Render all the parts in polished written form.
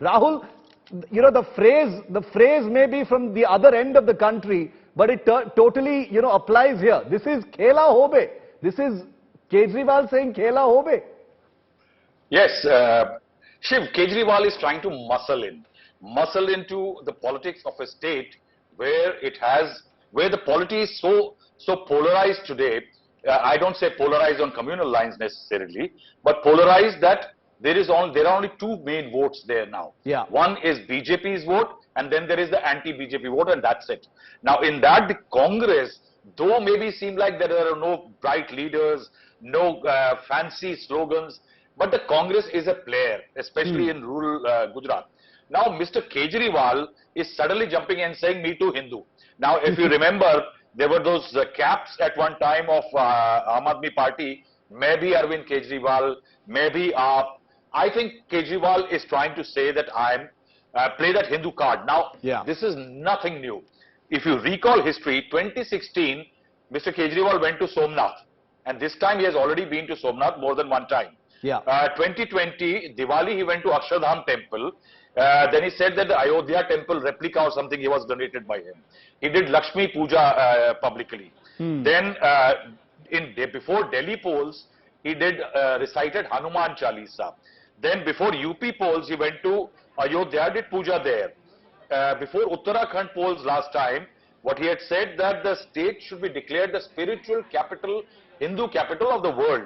Rahul, the phrase may be from the other end of the country, but it totally, applies here. This is Khela Hobe. This is Kejriwal saying Khela Hobe. Yes, Shiv, Kejriwal is trying to muscle into the politics of a state where the polity is so polarized today. I don't say polarized on communal lines necessarily, but polarized that there are only two main votes there now. Yeah. One is BJP's vote, and then there is the anti-BJP vote, and that's it. Now, in that, the Congress, though maybe seem like there are no bright leaders, no fancy slogans, but the Congress is a player, especially in rural Gujarat. Now, Mr. Kejriwal is suddenly jumping and saying, "Me too, Hindu." Now, if you remember, there were those caps at one time of Aam Aadmi Party, maybe Arvind Kejriwal, maybe AAP. I think Kejriwal is trying to say that play that Hindu card. Now, This is nothing new. If you recall history, 2016, Mr. Kejriwal went to Somnath. And this time he has already been to Somnath more than one time. 2020, Diwali, he went to Akshardham temple. Then he said that the Ayodhya temple replica or something he was donated by him. He did Lakshmi Puja publicly. Then, before Delhi polls, he recited Hanuman Chalisa. Then before UP polls, he went to Ayodhya, did puja there. Before Uttarakhand polls last time, what he had said that the state should be declared the spiritual capital, Hindu capital of the world.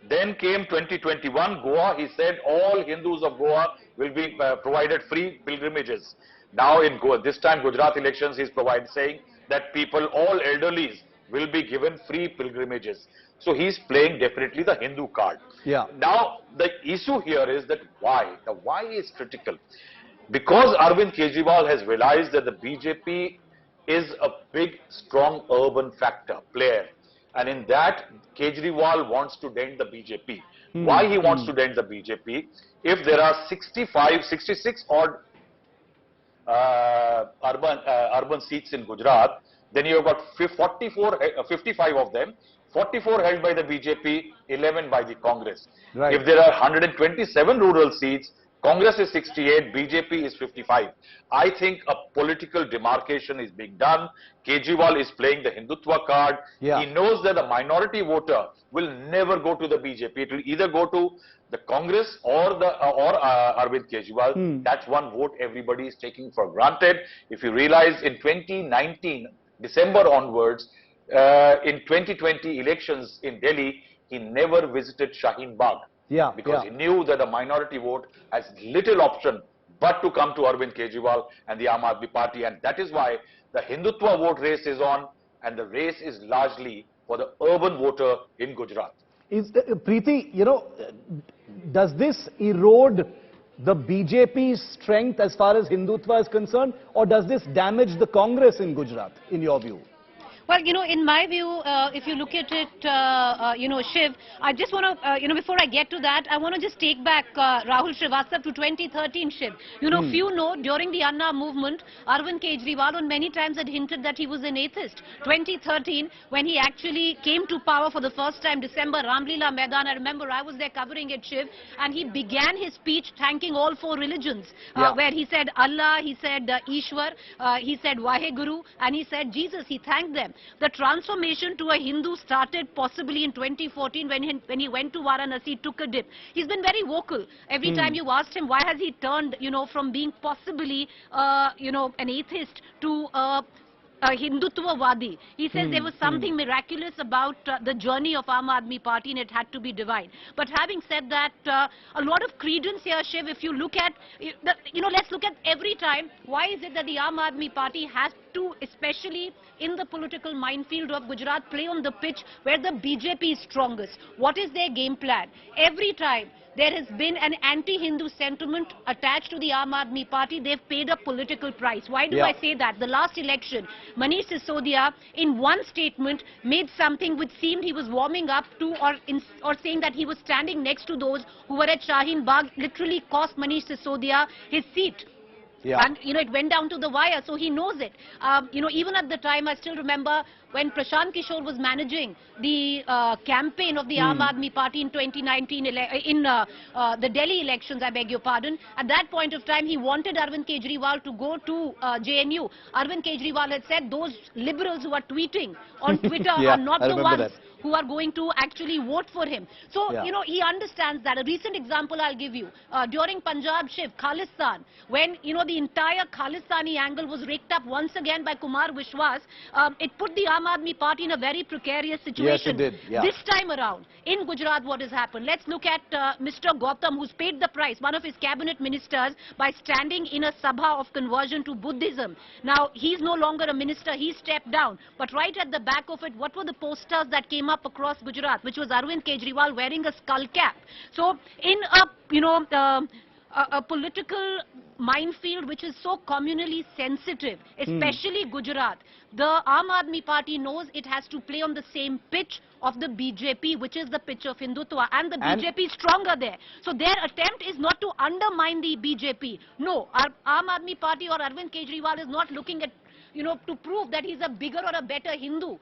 Then came 2021, Goa, he said all Hindus of Goa will be provided free pilgrimages. Now in Goa, this time Gujarat elections, he is saying that people, all elderlies, will be given free pilgrimages. So he's playing definitely the Hindu card. Now the issue here is that why? The why is critical. Because Arvind Kejriwal has realized that the BJP is a big, strong urban player. And in that, Kejriwal wants to dent the BJP. Why he wants to dent the BJP? If there are 66 odd urban seats in Gujarat, then you have got 55 of them, 44 held by the BJP, 11 by the Congress. If there are 127 rural seats, Congress is 68, BJP is 55. I think a political demarcation is being done. Kejriwal is playing the Hindutva card. He knows that the minority voter will never go to the BJP. It will either go to the Congress or Arvind Kejriwal. That's one vote everybody is taking for granted. If you realize in 2019, December onwards, in 2020 elections in Delhi, he never visited Shaheen Bagh. Because he knew that the minority vote has little option but to come to Arvind Kejriwal and the Aam Aadmi Party, and that is why the Hindutva vote race is on, and the race is largely for the urban voter in Gujarat. Preeti, does this erode the BJP's strength as far as Hindutva is concerned, or does this damage the Congress in Gujarat, in your view? Well, in my view, if you look at it, Shiv, I just want to, before I get to that, I want to just take back Rahul Shrivastava to 2013, Shiv. Few know, during the Anna movement, Arvind Kejriwal on many times had hinted that he was an atheist. 2013, when he actually came to power for the first time, December, Ramlila Maidan, I remember I was there covering it, Shiv, and he began his speech thanking all four religions, where he said Allah, he said Ishwar, he said Vaheguru, and he said Jesus. He thanked them. The transformation to a Hindu started possibly in 2014 when he went to Varanasi, took a dip. He's been very vocal. Every time you asked him why has he turned, from being possibly, an atheist to a Hindutvavadi. He says there was something miraculous about the journey of Aam Aadmi Party and it had to be divine. But having said that, a lot of credence here, Shiv, if you look at, let's look at every time, why is it that the Aam Aadmi Party has to, especially in the political minefield of Gujarat, play on the pitch where the BJP is strongest? What is their game plan? Every time there has been an anti-Hindu sentiment attached to the Aam Aadmi Party, they've paid a political price. Why do I say that? The last election, Manish Sisodia, in one statement, made something which seemed he was warming up to or saying that he was standing next to those who were at Shaheen Bagh, literally cost Manish Sisodia his seat. Yeah. And, it went down to the wire, so he knows it. Even at the time, I still remember when Prashant Kishore was managing the campaign of the Aam Aadmi Party in 2019, in the Delhi elections, I beg your pardon. At that point of time, he wanted Arvind Kejriwal to go to JNU. Arvind Kejriwal had said those liberals who are tweeting on Twitter Yeah, are not I the remember ones that. who are going to actually vote for him. So, Yeah. he understands that. A recent example I'll give you. During Punjab Shiv, Khalistan, when, the entire Khalistani angle was raked up once again by Kumar Vishwas, it put the Aam Aadmi Party in a very precarious situation. Yes, it did. Yeah. This time around, in Gujarat, what has happened? Let's look at Mr. Gautam, who's paid the price, one of his cabinet ministers, by standing in a sabha of conversion to Buddhism. Now, he's no longer a minister, he stepped down. But right at the back of it, what were the posters that came up across Gujarat, which was Arvind Kejriwal wearing a skull cap? So, in a political minefield which is so communally sensitive, especially Gujarat, the Aam Aadmi Party knows it has to play on the same pitch of the BJP, which is the pitch of Hindutva, and the BJP is stronger there. So their attempt is not to undermine the BJP. No, our Aam Aadmi Party or Arvind Kejriwal is not looking at to prove that he's a bigger or a better Hindu.